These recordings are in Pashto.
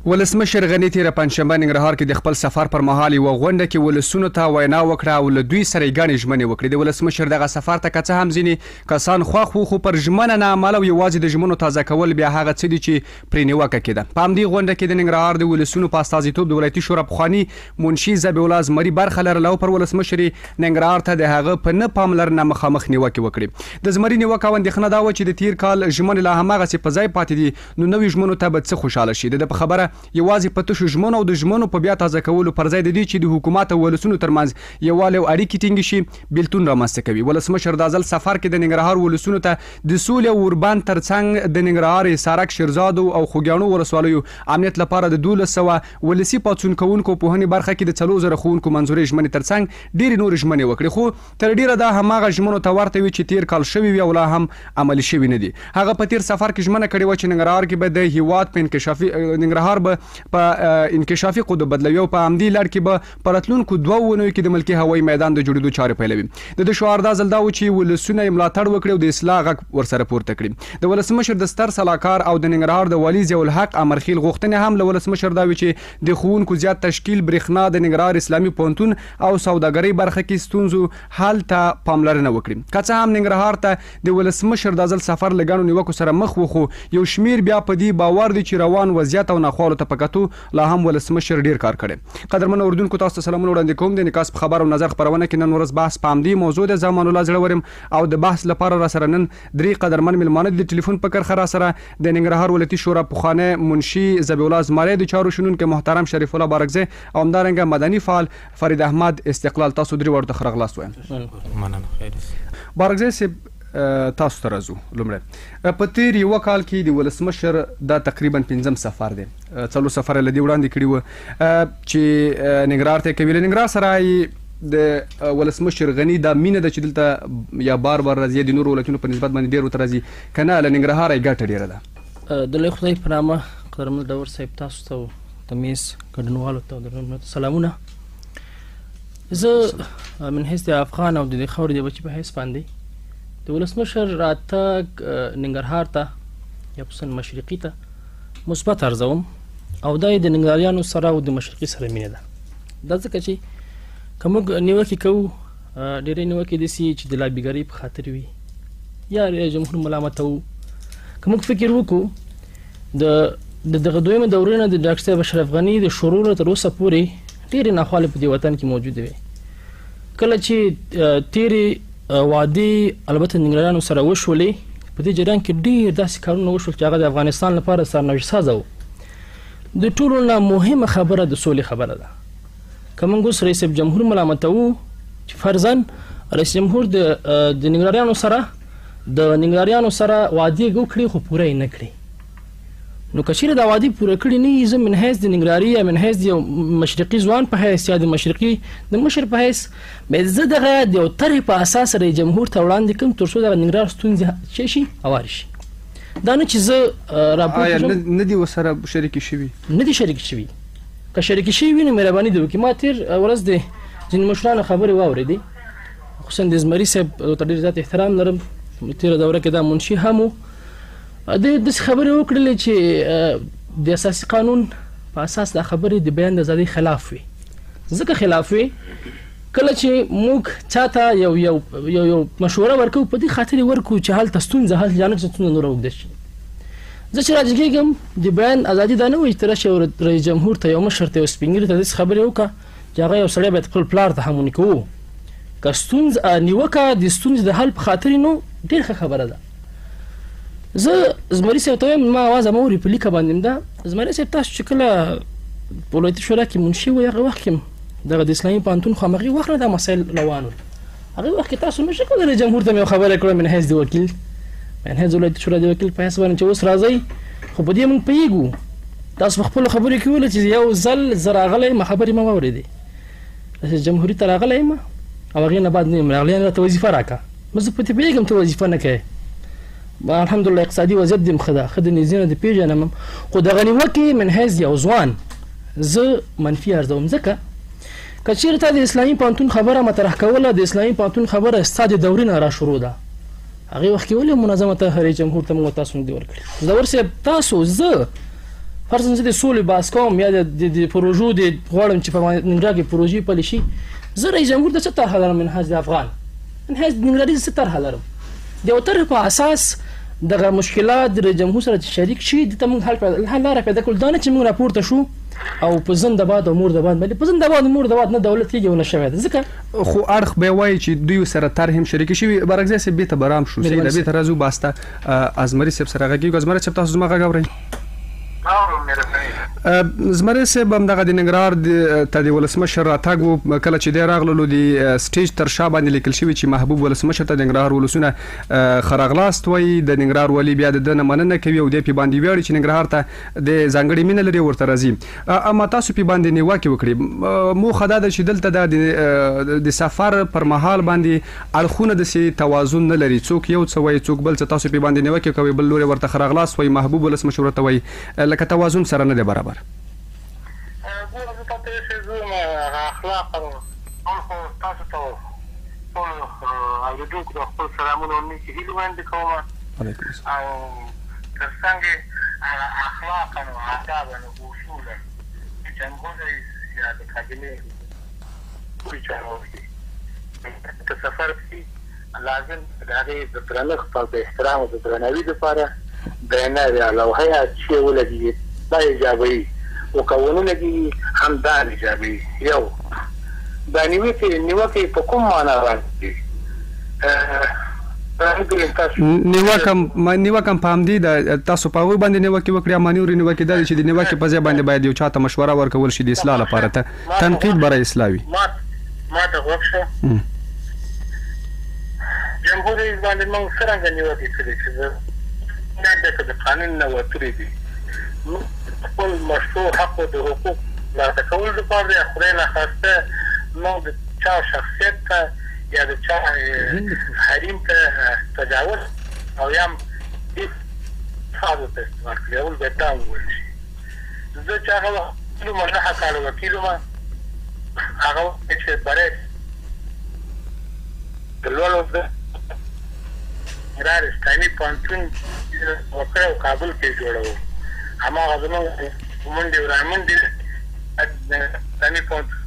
ولسمشر غني تیره پنجشنبه ننګرهار کې د خپل سفر پر مهال یوه غونډه کې ولسونو ته وینا وکړه او له دوی سره یې ګڼې ژمنې وکړې. د ولسمشر دغه سفر ته که څه هم ځینې کسان خوښ وو، خو پر ژمنه نه عمل او یوازې د ژمنو تازه کول بیا هغه څه دي چې پرې نیوکه کېده. په همدې غونډه کې د ننګرهار د ولسونو په استازیتوب د ولایتي شورا پخواني منشي ذبیح الله زمري برخه لرله او پر ولسمشر ننګرهار ته د هغه په نه پاملرنه مخامخ نیوکې وکړې. د زمري نیوکه او اندېښنه دا وه چې د تیر کال ژمنې لا هماغسې په ځای پاتې دي، نو نوي ژمنو ته به څه خوشحاله شي. د په خبره یوازې په ژمنو او د ژمنو په بیا تازه کولو پر ځای د دې چې د حکومت او ولسونو ترمنځ یووالی او اړیکې ټینګې شي بیلتون رامنځته کوي. ولسمشر دا ځل سفر کې د ننګرهار ولسونو ته د سولې او اوربند ترڅنګ د ننګرهار حصارک شیرزادو او خوږیاڼو ولسوالیو امنیت لپاره د 1200 ولسي پاڅون کوونکو پوهنې برخه کې د 4000 ښوونکو منظوري ژمنې ترڅنګ ډېرې نورې ژمنې وکړې، خو تر ډېره دا هماغه ژمنو ته ورته وي چې تیر کال شوي وي او لا هم عملي شوي نه دي. هغه په تیر سفر کې ژمنه کړې وه چې ننګرهار کې به د هیواد په انکشافي ننګرهار به په انکشافي د بدلوي او په همدې لړ کې به په راتلونکو 2 اونیو کې د ملکي هوایي میدان د جوړېدو چارې پیلوي. د شعار دا ځل دا و چې ولسونه یې ملاتړ وکړي او د اصلاح غږ ورسره پورته کړي. د ولسمشر د ستر سلاکار او د ننګرهار د والي ضیاء الحق امرخیل غوښتنې هم له ولسمشر دا وي چې د ښوونکو زیات تشکیل، برېښنا، د ننګرهار اسلامي پوهنتون او سوداګرۍ برخه کې ستونزو حل ته پاملرنه وکړي. که څه هم ننګرهار ته د ولسمشر دا ځل سفر له ګڼو نیوکو سره مخ و، خو یو شمیر بیا په دې باور دي چې روان وضعیت او ناخوالو ته په کتو لا هم ولسمشر ډیر کار کړي. قدرمن اوردونکو، تاسو ته سلامونه وړاندې کوم. د نکاس په خبر او نظر خبرونه کې نن ورځ بحث په همدې موضوع د زمان الله زړورم او د بحث لپاره را سره نن 3 قدرمن ملمانه د ټلیفون په کرخه را سره د ننګرهار ولایتي شورا پخوانی منشي ذبیح الله زمري د چارو شنونکو محترم شریف الله بارکزی او همدارنګه مدني فعال فرید احمد استقلال. تاسو درې ورته خرغلاس وایم. مننه. خیر بارکزی صاحب، تاسو ته راځو. لومړی په تیر یو کال کې د ولسمشر دا تقریبا 5م سفر دی، 4 سفر له دې وړاندې کړي و چې ننګرهار ته کوي. ننګرهار سره د ولسمشر غني دا مینه ده چې دلته یا بار راځي د نورو ولایتونو په نسبت باندې ډېر ورته راځي، که نه له ننګرهار یې ګټه ډېره ده. د لوی خدای په نامه قدرمن داور صاحب، تاسو ته د میز ګډونوالو ته سلامونه. زه من حیث د افغان او د خاورې د بچي په حیث باندې د ولسمشر راتګ ننګرهار ته یا خصوصا مشرقي ته مثبت ارزوم او دا د ننګرهاریانو سره او د مشرقي سره مینه ده. دا ځکه چې که موږ نیوکې کوو، ډېرې نیوکې داسې چې د لابیګرۍ په خاطر وي یا جمهور ملامتوو. که موږ فکر وکړو د دغه دویمه دورې نه د ډاکټر صاحب اشرف غني د شروع تر اوسه پورې ډېرې ناخوالې په دې وطن کې موجودې وي. کله چې تیرې وعدې البته ننګرهاریانو سره وشولې، په دې جریان کې ډېر داسې کارونه وشول چې هغه د افغانستان لپاره سرنوشتسازه وو. د ټولو نه مهمه خبره د سولې خبره ده. که موږ اوس رئیس جمهور ملامتوو چې فرضاً رئیس جمهور د ننګرهاریانو سره وعدې وکړي خو پوره یې نه کړي، نو که چیرې دا وعدې پوره کړي نه وي، زه من حیث د ننګرهاري یا من حیث د یو مشرقي ځوان په حیث یا د مشرقي د مشر په حیث باید زه دغه د یو طرحې په اساس رئیس جمهور ته وړاندې کړم تر څو دغه ننګرهار ستونزې څه شي هوارې شي. دا نه چې زه راپورټ نه دي ورسره شریکې شوي، نه دي شریکې شوي. که شریکې شوي وي نو مهرباني دې وکړي. ما تېر ورځ د ځینې مشرانو خبرې واورېدې، خصوصا د زمري صاحب ته ډېر زیات احترام لرم، تېره دوره کې دا منشي هم و، داسې خبرې وکړلې چې د اساسي قانون په اساس دا خبرې د بیان د ازادۍ خلاف وي. ځکه خلاف وي کله چې موږ چاته یو مشوره ورکوو، په دې خاطر یې ورکوو چې هلته ستونزه حل یا نه چې ستونزه نوره اوږده شي. زه چې راجګېږم د بیان ازادي دا نه وایي چې ته راشې رئیس جمهور ته یو مشر ته یو سپین ږیري ته داسې خبرې وکړه چې هغه یو سړی باید خپل پلار ته هم ونیکوو. که ستونزه نیوکه د ستونزې د حل په خاطر نو ډېر ښه خبره ده. زه زمري صاحب ته وایم، ما اوازه مه اوري په لیکه باندې ده. زمري صاحب تاسو چې کله په ولایتي شورا کې منشي وئ، هغه وخت کې دغه د اسلامي پوهنتون خو همغې وخت نه دا مسایل روان ول. هغې وخت کې تاسو نشئ کولی رئیس جمهور ته مې یو خبره کړې من حیث د وکیل، من حیث د ولایتي شورا د وکیل په حیث باندې چې اوس راځئ، خو په دې موږ پوهېږو تاسو په خپلو خبرې کې ویل چې یو ځل زه راغلی یم، خبرې مه واورېدې، رئیس جمهوري ته راغلی یم او هغې نه بعد نه یم راغلی، راته وظیفه راکړه. زه په دې پوهېږم ته وظیفه نه کوې، الحمدلله اقتصادي وضعیت دې ښه ده، ښه د نږدې نه دې پېژنم، خو دغه نیوکې من حیث یو ځوان زه منفي ارزوم. ځکه که چېرې تا د اسلامي پوهنتون خبره مطرح کوله، د اسلامي پوهنتون خبره ستا د دورې نه را شروع ده، هغې وخت کې ولې منظمه رئیس جمهور ته موږ تاسو نه دي ورکړي؟ زدور صاحب تاسو زه فرضاً زه د سولې بحث کوم یا د پروژو د غواړم چې په ننګرهار کې پروژې پلي شي، زه رئیس جمهور ته څه طرحه لرم؟ منهاج د افغان منهاج د ننګرهاري څه طرحه لرم؟ د یو طرح په اساس دغه مشکلات د رئیس جمهور سره شریک شي، دته موږ حل لاره پیدا کړو. دا نه چې موږ راپورته شو او په زنده‌باد او مرده‌باد باندې، په زنده‌باد او مرده‌باد نه دولت کېږي ونه شوی ده، ځکه خو اړخ به وایي چې دوی سره طرح هم شریک شي. برعکس سه بیت برام شو سي د بیت راځو باسته ازمري سب سره غږی ازمري سب تاسو زما غږ اورئ. زمره صاحب هم دغه د ننګرهار ته د ولسمشر راتګ کله چې دی راغللو د سټیج تر شا باندې لیکل شوي چې محبوب ولسمشر ته د ننګرهار ولسونه خراغلاست وایي، د ننګرهار والي بیا د ده نه مننه کوي او دی پې باندې ویاړي چې ننګرهار ته د ځانګړې مینه لري ورته راځي. اما تاسو پې باندې نیوکې وکړې، موخه دا ده چې دلته د سفر پر مهال باندې اړخونه داسې توازن نه لري، څوک یو څه وایي څوک بل څه، تاسو پې باندې نیوکې کوئ، بل لوري ورته خراغلاست وایي، محبوب ولسمشر ورته وایي، لکه توازن سره نه دی برابر. اخلاقا تاسو ته ټول اوریدونکو ته خپل سلامونه او نیکې هیلې وړاندې کوم. علیکم السلام. او تر څنګ اخلاقا او آدابا او اصولا چې جمهور رئیس یا د کابینې پوری چارواکي په سفر کې لازم د هغې د درنښت او د احترام او د درناوي دپاره بیانیه یا لوحه چې ولګي دا ایجابوي او قانونونه دي هم دا ایجابوي. یو دا نیوکې په کوم معنا باندې نیوکه په همدې ده تاسو په هغوی باندې نیوکې وکړئ، اما نورې نیوکې دا دي چې د نیوکې په ځای باندې باید یو چا ته مشوره ورکول شي د اصلاح لپاره، تنقید برای اصلاح وي. ما ته غوږ شه، جمهور رئیس باندې موږ څرنګه نیوکې کړې چې نه د قانون نه وتلي دي، خپل مشروع حق او د حقوق ترلاسه کولو لپاره یا خدای ناخواسته موږ د چا شخصیت ته یا د چا حریم ته تجاوز او یا هم فاظو ته استعمال کړي، اول باید دا وویل شي. زه چې هغه وکیل وم، 9 کاله وکیل وم، هغه وخت چې برای د لوړو د ننګرهار اسلامي پوهنتون وکړی او کابل کې جوړوو، هماغه زموږ منډې او رامنډې اسلامي پوهنتون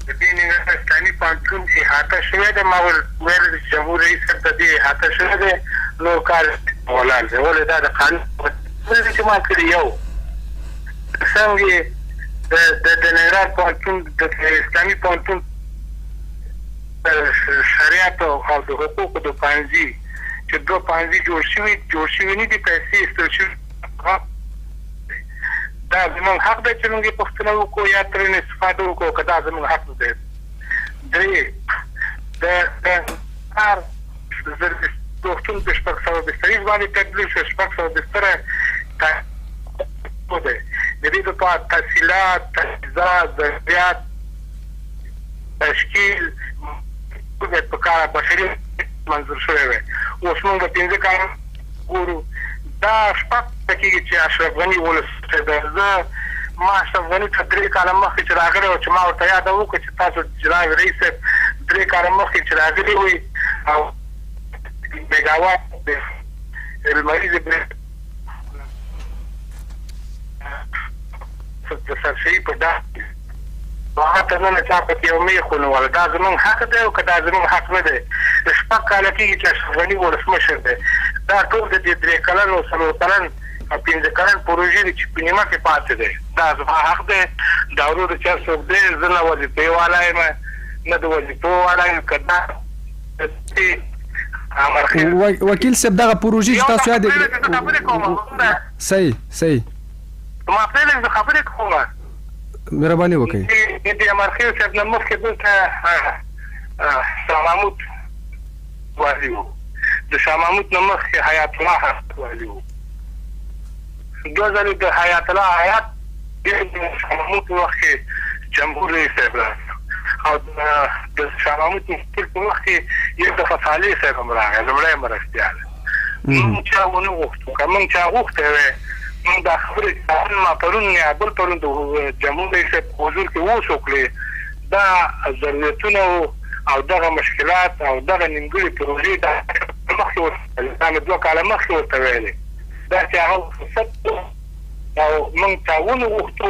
د دې ننګرهار اسلامي پوهنتون احاطه شوی ده. ما ویل جمهور رئیس صاحب ته دې احاطه شوی دی، نور کار ولاړ دی، ولې دا د قانون چې ما کړي. یو څنګه د ننګرهار پوهنتون د اسلامي پوهنتون شریعت او د حقوقو د پوهنځي چې 2 پوهنځي جوړ شوي نه دي، پیسې ایستل شوي، دا زموږ حق دی چې موږ یې پوښتنه وکړو یا ترې نه استفاده وکړو، که دا زموږ حق دی. درې د هر روغتون په 600 بسترې باندې تدریس 600 بستره دی، د دې لپاره تحصیلات، تجهیزات، ظرفیات، تشکیل په کار بشري منظور شوی وی. اوس موږ 15 کال ګورو، دا شپږ کېږي چې اشرف غني ولسمشر دی. ما اشرف غني ته 3 کاله مخکې چې راغلی و چې ما ورته یاده وکړه چې تاسو جناب رئیس صاحب 3 کاله مخکې چې راغلي وي او میګاوات د لمریزې برېښنا د سرچینې په ډول هغه ته نه چا پکې یو میخ ونیوله. دا زموږ حق دی او که دا زموږ حق نه دی؟ 6 کاله کېږي چې اشرف غني ولسمشر دی. دا ټول د 3 کلن او 4 کلن او 5 کلن پروژې دي چې په نیمه کې پاتې دی. دا زما حق دی، دا ورور د چا څوک دی، زه نه وظیفې والا یم نه د وظیفو والا یم. که دا وکیل صاحب دغه پروژې چې تاسو یاد صحیح ما پرېږدئ زه خبرې کوم. مهرباني وکړئ. د امرخیل صاحب نه مخکې دلته شاه محمود والي و، د شاه محمود نه مخکې حیات الله والي و. 2000 د حیات الله حیات د شاه محمود وخت کې جمهور رئیس صاحب او د شاه محمود په وخت کې یو دفعه صالح صاحب هم راغی، لومړی مرستیال. موږ چا ونه غوښتو، که موږ چا غوښتی وی موږ دا خبرې ما پرون یا بل پرون د جمهور رئیس صاحب په حضور کې اوس وکړې. دا ضرورتونه او دغه مشکلات او دغه نیمګړې پروژې دا مخکې ورته 2 کاله مخکې ورته ویلې. دا چې هغه فرصت او موږ تعاون وغوښتو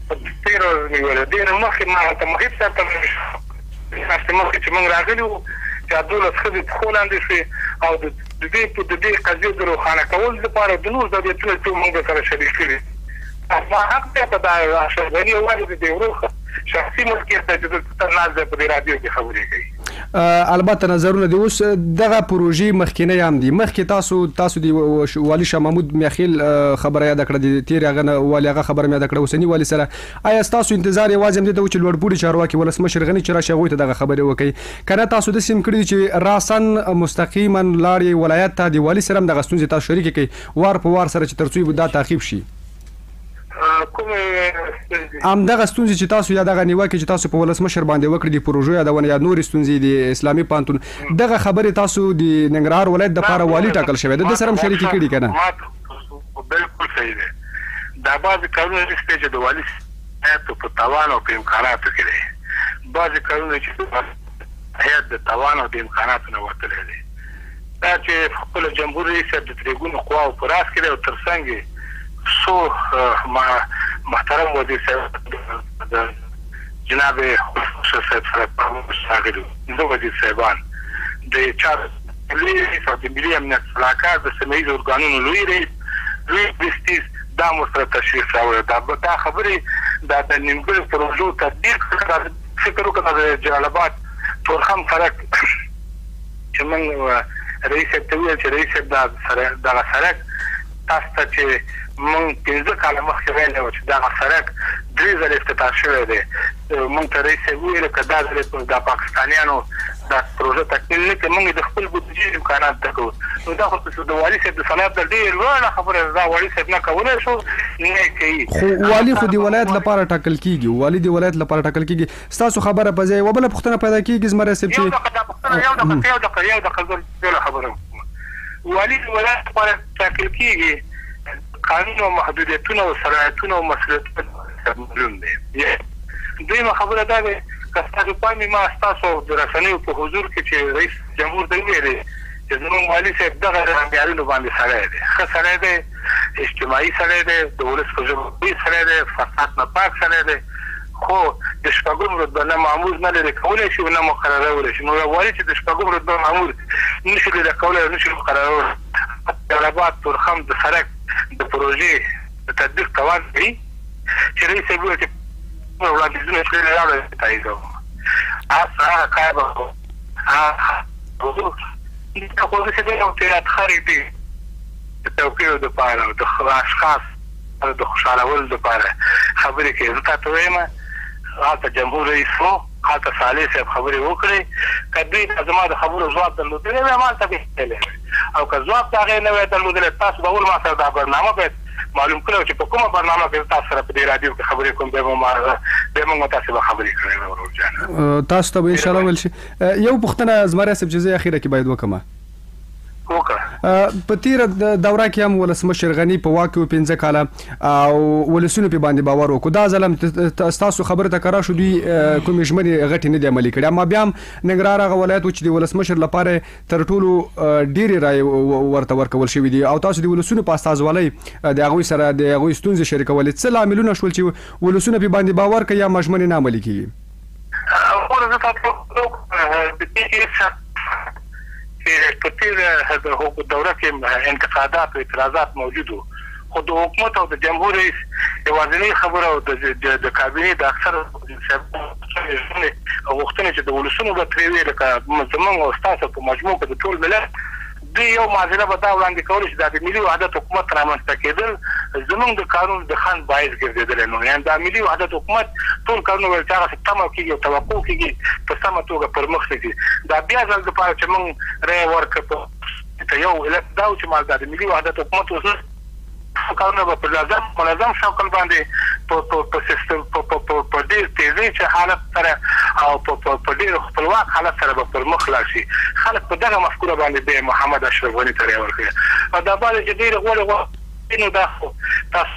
په تېره ورځ مې ویل دې نه مخکې ما ته محیط صاحب ته مخکې چې موږ راغلي وو چې 12 ښځې پښو لاندې شوې او د دې قضیې د روښانه کولو لپاره د نور دولتونو څو موږ سره شریک کړي ما حق دی په دا اشرفغني یوازې د ورو شخصي ملکیت دی چې دلته ناست دی په دې رادیو کې خبرې کوي. البته نظرونه دي اوس دغه پروژې مخکینی هم دي مخکې تاسو د والي شاه محمود میاخیل خبره یاد کړه د تیر هغه والي هغه خبره یاد کړه اوسنی والي سره آیا تاسو انتظار یوازې هم دي چې لوړپوړي چارواکي ولسمشر غني چې راشي غوي ته دغه خبره وکړي کنه تاسو د سیم کړی چې راسن مستقیما لاري ولایت ته د والي سره د غستونځ تاسو شریک کړي وار په وار سره چې ترڅو دا تعقیب شي ام دغه ستونزې چې تاسو یا دغه نیوکه چې تاسو په ولسمشر باندې وکړي د پروژې یادونه یا نور ستونزې د اسلامي پانتون دغه خبره تاسو د ننګرهار ولایت د لپاره والی ټاکل شوی د سره شریک کړي کنه بالکل صحیح ده دا بعض کارونه چې د والی په توان او په امکاناتو کې دي بعض کارونه چې هیات د توان او د امکاناتو نه وتلې دي دا چې خپل جمهور رئیس د تریګونو قواو پر راس کې او ترڅنګ سو محترم وزیر صاحب جناب خصوص صاحب سره شاغلو دو وزیر صاحبان د چار رئیس او د ملي امنیت صلاحکار د سیمه‌ییزو ارګانونو لوی رئیس دا مستره تشریف راوړی دا خبرې دا د نیمګړو پروژو تطبیق فکر وکړه د جلال آباد تورخم سړک چې موږ رئیس صاحب ته وویل چې رئیس صاحب دغه سړک تاسو ته چې موږ 15 کاله مخکې ویلي وو چې دغه سړک 3 ځله افتتاح شوی دی موږ ته رئیس صاحب وویل که دا ځل د پاکستانیانو دا پروژه تکمیل نه کړي موږ د خپل بودیجې امکانات ته کوو نو دا خو د والي صاحب د صنعت د ډېر لوړه خبره دا والي صاحب نه کولی شو نه کوي خو والي خو د ولایت لپاره ټاکل کیږي والي د ولایت لپاره ټاکل کیږي ستاسو خبره په ځای وبله پوښتنه پیدا کیږي زمره صاحب چې یو د خبره والي د ولایت لپاره ټاکل کیږي قانون او محدودیتونه او صلاحیتونه او مسؤلیتونه معلوم دي دویمه خبره دا ده که تاسو پامې ما تاسو د رسنیو په حضور کې چې رئیس جمهور دی ویلي چې زموږ والي صاحب دغه رنګیارینو باندې سړی دی ښه سړی دی اجتماعي سړی دی د ولس په ژبه پوه سړی دی فساد نه پاک سړی دی خو د شپږم رتبه نه مامور نه لري کولی شي نه مقررولی شي نو والي چې د شپږم رتبه مامور نشي لري کولی نشي مقررولی جلال آباد تورخم د سړک د پروژې د تطبیق توان کوي چې رئیس صاحب وویل چې وړاندیزونه یې کړي راوړل تاییدوم هغه کار به خو داسې دی یو تیرات خرې دي د توقیعو دپاره او د اشخاص د خوشحالولو دپاره خبرې کوي زه تا ته وایم هلته جمهور رئیس و هلته صالح صاحب خبرې وکړې که دوی زما د خبرو ځواب درلودلی وی همالته بهتلی وی او که ځواب د هغې نه وی درلودلی تاسو به اول ما سره دا برنامه باید معلوم کړی چې په کومه برنامه کې تاسو سره په دې رادیو کې خبرې کوم بیا موږ تاسو به خبرې کړی وی ورور جان تاسو ته به انشاءالله ویل شي یو پوښتنه زمری صاحب چې زه اخیره کې باید وکړم په تیره دوره کې هم ولسمشر غني په واک کې 15 کاله او ولسونو په باندې باور وکړ دا ځلم تاسو خبره تکرار شو دوی کوم ژمنې غټي نه دی عملي کړي اما بیا هم ننګرهار هغه ولایت چې د ولسمشر لپاره تر ټولو ډېری رای ورته ورکول شوی دی او تاسو د ولسونو په استازولۍ د هغوی سره د هغوی ستونزې شریکول څه لاملونه شول چې ولسونو په باندې باور کوي یا مجمنې نه عملي کیږي په تیره دوره کې انتقادات او اعتراضات موجود وو خو د حکومت او د جمهور رئیس یوازینۍ خبره او د کابینې د اکثر غوښتنې چې د ولسونو به ترې وي لکه زموږ او ستاسو په مجموع کې د ټول ملت دوی یو معضله به دا وړاندې کولی چې دا د ملي وحدت حکومت رامنځته کېدل زموږ د قانون د خنډ باعث ګرځېدلی نو یعنې دا ملي وحدت حکومت ټول کارونه ویل چې هغسې تمه کېږي او توقع کېږي په سمه توګه پرمخ ځي دا بیا ځل دپاره چې موږ رایه ورکړو په یو علت دا و چې ما دا د ملي وحدت حکومت اوس کارونه به په منظم شکل باندې په سیستم په ډېر تیزۍ چې حالت سره او په ډېر خپلواک حالت سره به پر مخ لاړ شي خلک په دغه مفکوره باندې بیا محمد اشرف غني ته رایه ورکوي او دا باید چې ډېرې غوړې نو دا خو تاسو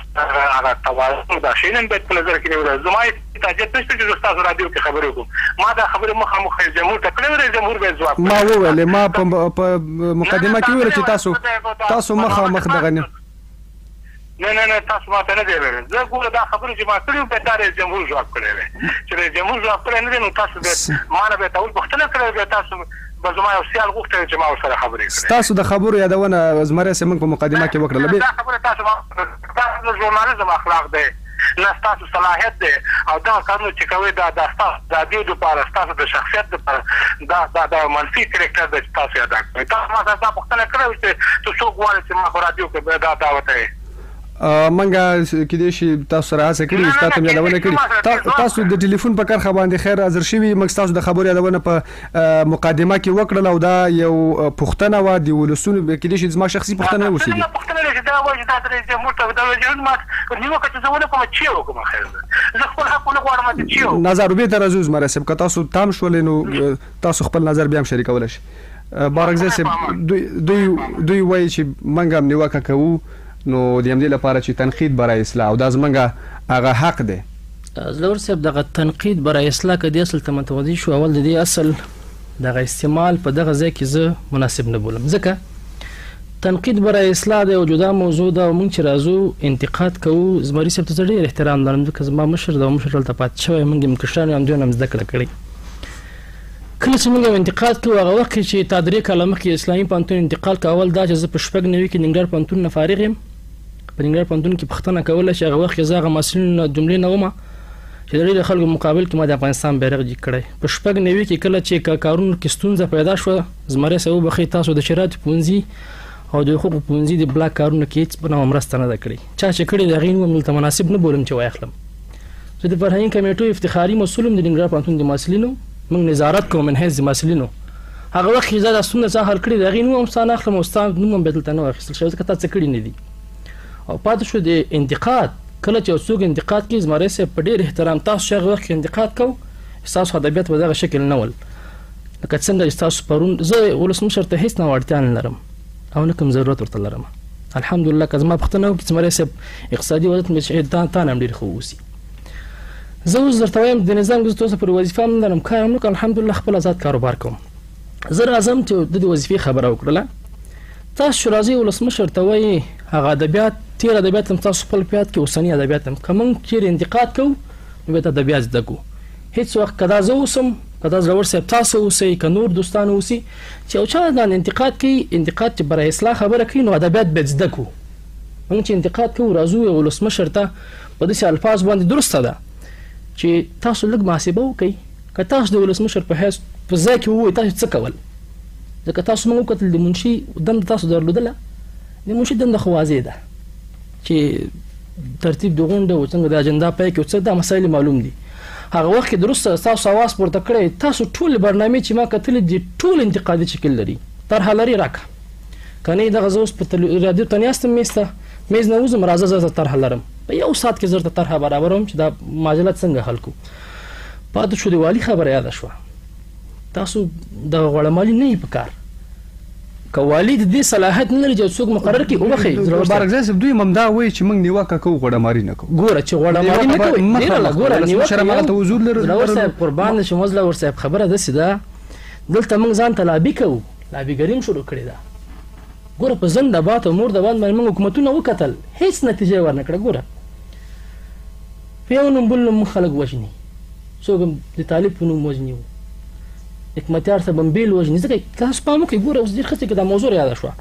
هغه توازن دا شی نن باید په نظر کې ونیول زما احتیاجات نشته چې تاسو رادیو کې خبرې وکړم ما دا خبرې مخامخ جمهور ته کړې وې جمهور به ځواب ما وویل ما په مقدمه کې ویل چې تاسو مخامخ دغه نه نه تاسو ماته نه دی ویل. زه ګوره دا خبره چې ما کړې وه دا رئیس جمهور ځواب کړی دی چې رئیس جمهور ځواب کړی نه دی نو تاسو ما نه به ته اول پوښتنه کړې بیا تاسو به زما یو سیال غوښتی چې ما ورسره خبرې کړې. ستاسو د خبرو یادونه زمری صاحب موږ په مقدمه کې وکړله. دا خبره تاسو د ژورنالیزم اخلاق دی نه ستاسو صلاحیت دی او دغه کارونه چې کوئ دا ستاسو د ازادۍ دپاره ستاسو د شخصیت دپاره دا منفي کرکټر دی چې تاسو یې ادا کوئ. تاسو ما سره دا پوښتنه کړې وه چې ته څوک غواړې چې ما په راډیو کې دا وتړې. منګه کېدای شي تاسو سره هڅه کړې چې تاسو یادونه کړې. تاسو د ټلیفون په کرښه باندې خیر حاضر شوي موږ تاسو د خبرو یادونه په مقدمه کې وکړله او دا یو پوښتنه وه د ولسونو کېدای شي زما شخصي پوښتنه نه اوسېږي. پوښتنه ده چې دا وایي چې دا د رئیس جمهور ته د رئیس جمهور ما نیوکه چې زه ونه کوم چې وکړم خیر زه خپل حق ونه غواړم چې وکړم. نظر به تر راځو زما رسب که تاسو تام شولې نو تاسو خپل نظر بیا هم شریکولی شئ. بارکزی صاحب دوی وایي چې موږ هم نیوکه کوو نو د همدې لپاره چې تنقید برای اصلاح او دا زموږ هغه حق دی. زلور صاحب دغه تنقید برای اصلاح که دې اصل ته متوجه شو اول د دې اصل دغه استعمال په دغه ځای کې زه مناسب نه بولم ځکه تنقید برای اصلاح دی او جدا موضوع ده او موږ چې راځو انتقاد کوو زمري صاحب ته زه ډېر احترام لرم ځکه زما مشر ده او مشر دلته پاتې شوی موږ یې مکشران یو همدوی نه هم زده کړه کړې. کله چې موږ انتقاد کوو هغه وخت کې چې تا 3 کاله مخکې اسلامي پوهنتون انتقال کول دا چې زه په 96 کې ننګرهار پوهنتون نه فارغ یم. په ننګرهار پوهنتون کې پوښتنه کوله چې هغه وخت کې زه هغه محصلینو جملې نه ومه چې د ډېرو خلکو مقابل کې ما د افغانستان بیرغ جګ کړی. په 96 کې کله چې کارونو کې ستونزه پیدا شوه زمری صاحب وبخښئ تاسو د شرایطو پوهنځي او د حقوقو پوهنځي د بلاک کارونو کې هېڅ په نوعه مرسته نه ده کړې. چا چې کړې د هغې نوم دلته مناسب نه بولم چې واخلم. زه د فرهنګي کمیټو افتخاري مسؤل یم د ننګرهار پوهنتون د محصلینو موږ نظارت کوو من حیث د محصلینو. هغه وخت چې زه دا ستونزه حل کړې د هغې نوم هم ستا نه اخلم او ستا نوم هم بیا دلته نه واخیستل شوی ځکه تا څه کړي نه دي. او پاتې شو د انتقاد کله چې یو څوک انتقاد کوي زمری صاحب په ډېر احترام تاسو چې هغه وخت کې انتقاد کوو ستاسو ادبیات په دغه شکل نه ول لکه څنګه چې ستاسو پرون زه ولسمشر ته هېڅ نه وړتیا نه لرم او نه کوم ضرورت ورته لرم. الحمدلله که زما پوښتنه وکړي زمری صاحب اقتصادي وضعیت مې تا نه هم ډېر ښه واوسي. زه اوس درته وایم د نظام کې زه اوسه پورې وظیفه هم نه لرم کار هم نه کوم الحمدلله خپل آزاد کاروبار کوم. زه راځم چې د دې وظیفې خبره وکړله تاسو راځئ ولسمشر ته وایي هغه ادبیات تیر ادبیات هم تاسو خپل په یاد کې اوسني ادبیات هم که موږ چیرې انتقاد کوو نو باید ادبیات زده کړو. هېڅ وخت که دا زه اوسم که دا زړور صاحب تاسو اوسئ که نور دوستان اوسي چې یو چا دا انتقاد کوي انتقاد چې برای اصلاح خبره کوي نو ادبیات باید زده کړو. موږ چې انتقاد کوو راځو یو ولسمشر ته په داسې الفاظ باندې درسته ده چې تاسو لږ محاسبه وکړئ که تاسو د ولسمشر په حیث په ځای کې ووایئ تاسو څه کول ځکه تاسو موږ وکتل د منشي دنده تاسو درلودله د منشي دنده خو واضح ده چې ترتیب د غونډه او څنګه د اجنډا پای کې څه دا مسایل معلوم دي. هغه وخت کې درسته تاسو आवाज پورته کړی تاسو ټول برنامه چې ما کتل دي ټول انتقادي شکل لري طرح لري راکه کنه دغه زوس په رادیو تنیاستم میز نه وزم راځه زه طرح لرم په یو سات کې زرته طرح برابروم چې دا ماجلات څنګه حل کو. پاتې شو د والی خبره یاد شوه تاسو د غړمالي نه په کار کوالي د دې صلاحیت نه لري چې څوک مقرر کړي او بخې بارکزی صاحب دوی ممدا وایي چې موږ نیوکه کوو غړمالي نه کوو. ګوره چې غړمالي نه کوي نه ګوره نیوکه شرماله ته حضور لري صاحب قربان شم مزله ور صاحب خبره ده سیده دلته موږ ځان ته لابي کوو لابيګریم شروع کړی دا ګوره په زنده بات او مور د باندې موږ حکومتونه وکتل هیڅ نتیجه ورنکړه. ګوره په یو نوم بل نوم خلک وژني څوک د طالب په نوم وژني حکمتیار صاحب هم بیل وژني ځکه تاسو پام وکړئ ګوره اوس ډېر ښه چې دا موضوع یاده شوه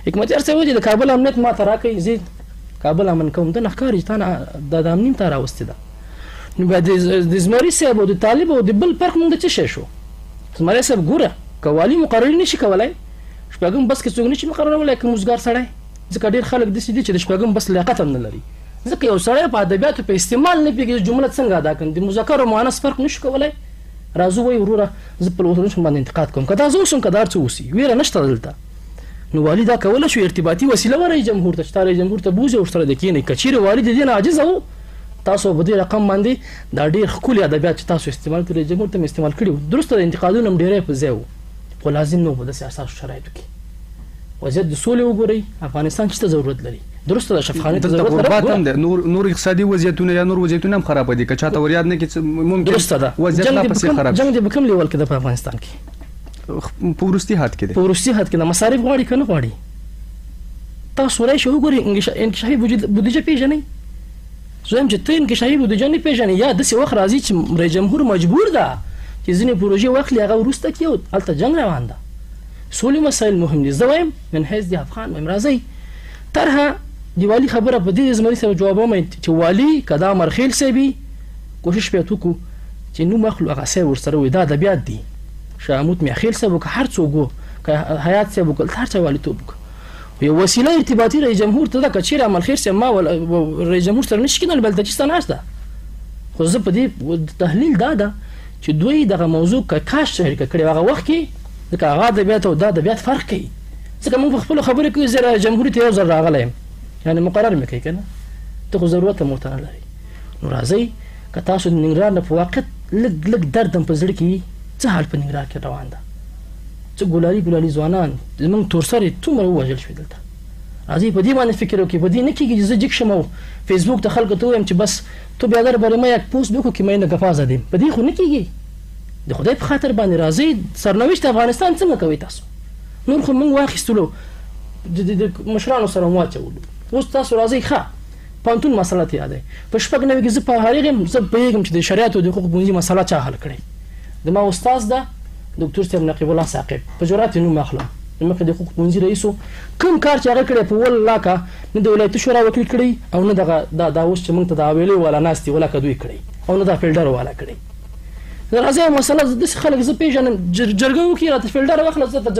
حکمتیار صاحب وایي د کابل امنیت ما ته راکوي زه کابل امن کوم ته نه ښکاري چې تا نه د امنیم ته راوستې ده نو بیا د زمري صاحب او د طالب او د بل فرق موږ د څه شی شو. زمري صاحب ګوره که والي مقرري نشي کولی شپږم بس کې څوک نشي مقررولی که موزګار سړی ځکه ډېر خلک داسې دي چې د شپږم بس لیاقت هم نه لري ځکه یو سړی په ادبیاتو په استعمال نه پوهېږي جمله څنګه ادا کړم د مذکر او مؤنث فرق نشو کولی. راځو وایي وروره زه په ولسمشر باندې انتقاد کوم که دا زه اوسم که دا هر څه اوسي ویره نشته دلته نو والي دا کولی شو ارتباطي وسیله ورئ جمهور ته چې تا رئیس جمهور ته بوځي او ورسره د کښېنئ که چیرې والي د دې نه عاجزه و تاسو په دې رقم باندې دا ډېر ښکلي ادبیات چې تاسو استعمال کړي جمهور ته مې استعمال کړي وو درسته د انتقادونو هم ډېری په ځای و خو لازم نه و په داسې اساسو شرایطو کې وضعیت د سولې وګورئ افغانستان چې ته ضرورت لري درسته د شفاخانې ته ضرورت لري نور اقتصادي وضعیتونه یا نور وضعیتونه هم خراب دي که چاته ور یاد نه کړي ممکن درسته ده وضعیت لا پسې خراب جنګ د کوم لیول کې د افغانستان کې په وروستي حد کې په وروستي حد کې د مصارف غواړي که نه غواړي تاسو راشئ وګورئ انکشافي بودیجه پیژنئ. زه وایم چې ته انکشافي بودیجه نه پیژنې یا داسې وخت راځي چې رئیس جمهور مجبور ده چې ځینې پروژې واخلي هغه وروسته کړي او هلته جنګ روان ده. سولې مسایل مهم دي. زه وایم من حیث د افغان وایم راځئ طرحه د والي خبره په دې زمري سره جواب وایم چې والي که دا مرخیل صاحب وي کوشش باید وکړو چې نوم اخلو هغه صاحب ورسره وي. دا ادبیات دي. شاه محمود میاخیل صاحب که هر څوک و که حیات صاحب وکړل هر چا والیتوب وکړه. یو وسیله ارتباطي رئیس جمهور ته ده که چیرې عملخېل صاحب ما رئیس جمهور سره نشي کېدلی بلتجستان ناسته. خو زه په دې تحلیل دا ده چې دوی دغه موضوع که کاش شریکه کړې هغه وخت کې ځکه هغه ادبیات او دا ادبیات فرق کوي. ځکه موږ په خپلو خبرې کوو زه رئیس جمهور ته یو ځل راغلی یم یعنې مقرر مې کوي که نه ته خو ضرورت هم ورته نه لري. نو راځئ که تاسو د ننګرهار نه په واقعیت لږ درد هم په زړه کې وي څه حال په ننګرهار کې روان ده څه ګلالي ځوانان زموږ تورسرې څومره ووژل شوي دلته. راځئ په دې باندې فکر وکړئ. په دې نه کېږي چې زه جګ شم او فیسبوک ته خلکو ته ووایم چې بس تو بیادر برای ما یک پوست بکو که من اینه گفا زدیم. په دې خو نه کېږي. د خدای په خاطر باندې راځئ سرنوشت افغانستان څنګه کوئ تاسو؟ نور خو موږ واخیستلو د مشرانو سره مو واچولو. اوس تاسو راځئ ښه پوهنتون مسله ته یادوئ. په 96 کې زه په هغې یم زه پوهېږم چې د شریعت او د حقوق پوهنځي مسله چا حل کړې. د ما استاز ده دکتور صاحب نقیب الله ثاقب په جرات نوم اخلم د مخکې د حقوق پوهنځي رئیس و. کوم کار چې هغه کړی په والله که نه د ولایتي شورا وکیل کړی او نه دغه دا اوس چې موږ ته د حویلۍ والا ناست دي ولاکه دوی کړی او نه دا فیلډر والا کړی. راځئ مسله داسې خلک زه پېژنم جرګه وکړي راته فیلډر واخله زه ته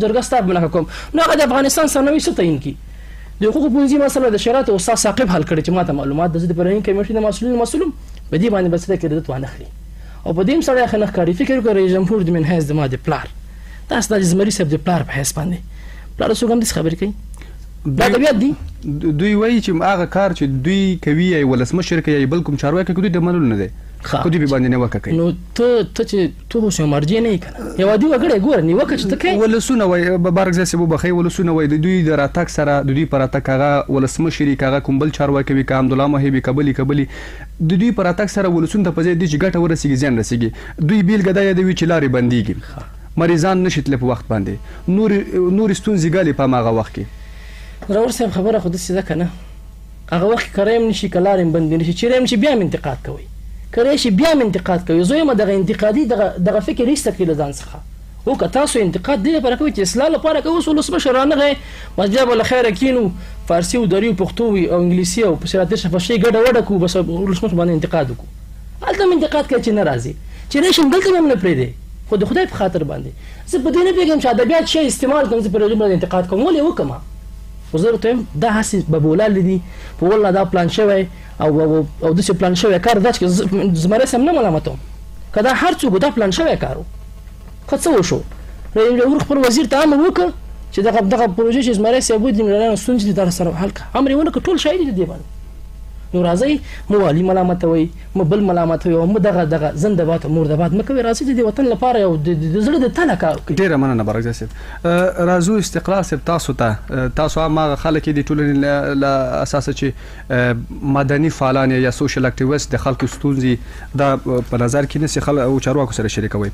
جرګه ستا په ملکه کوم. نو هغه د افغانستان سرنوشت څه تعیین کړي. د حقوقو پوهنځي مسله د شریعت استاد ثاقب حل کړی چې ما ته معلومات ده. زه د فرهنګي کمیټې د مسؤلینو مسؤلوم په دې باندې به څه دی کردت وانخلي او په دې هم سړی ښه نه ښکاري. فکر وکړه رئیس جمهور د من حیث د ما د پلار تاسو د زمري صاحب د پلار په حیث باندې پلار څوک هم داسې خبرې کوي. دا ادبیات دي. دوی وایي چې هغه کار چې دوی کوي یا ولسمشر کوي یا بل کوم چارواکی کوي دوی د منلو نه دی. خو دوی باندې نیوکه کوي. نو ته چې ته اوس یو مرجع نه یې که نه یو عادي وګړی ګوره نیوکه چې ته کوې ولسونه وایي بارکزی صاحب وبخئ ولسونه وایي د دوی د راتګ سره د دوی په راتګ هغه ولسمشر یي که هغه کوم بل چارواکی وي که حمدالله محب وي که بل د دوی په راتګ سره ولسونو ته په ځای دي چې ګټه ورسېږي زیان رسېږي. دوی بیلګه دا یادوي چې لارې بندېږي مریضان نشي تللی په وخت باندې نورې ستونزې ګالي په هماغه وخت کې. راور صاحب خبره خو داسې ده که نه هغه وخت کې کری هم نشي که لارې هم بندې نشي چیرې هم چې بیا هم انتقاد کوئ کری شي بیا هم انتقاد کوي. زه یم دغه انتقادي دغه فکر ایسته کړي له ځان څخه او که تاسو انتقاد دې لپاره کوئ چې اصلاح لپاره کوئ اوس ولسمشر رانغی مسجد له خیره کینو فارسي او دري او پښتو وي او انګلیسي او په سرعت شفشي ګډه وډه کوو بس ولسمشر باندې انتقاد وکړو. هلته هم انتقاد کوي چې نه راځي چې راشم دلته هم نه پرېږدي خو د خدای په خاطر باندې زه په دې نه پوهېږم چې ادبیات شی استعمال کړم زه پرې باندې انتقاد کوم ولې وکړم. خو زه درته وایم دا هسې ببولال دي په والله دا پلان شوی او داسې پلان شوی کار دا چې زمری صاحب نه ملامتوم که دا هر څوک دا پلان شوی کار و که څه وشو رئیس جمهور خپل وزیر ته امر وکړه چې دغه پروژې چې زمری صاحب وایي د ملالانو ستونزې دي دا سره حل کړه امر یې ونه کړ ټول شاهد دي دې باندې. نو راځئ مو والي ملامتوئ مو بل ملامتوئ او مو دغه زنده‌باد او مرده‌باد مه کوئ. راځئ د وطن لپاره یو د زړه د تله کار وکړئ. ډېره مننه بارکزی صاحب. راځو استقلال صاحب تاسو هماغه خلک دي ټولنې له اساسه چې مدني فعالان یا سوشل اکټیویست د خلکو ستونزې دا په نظر کې نیسي خلک او چارواکو سره شریکوي.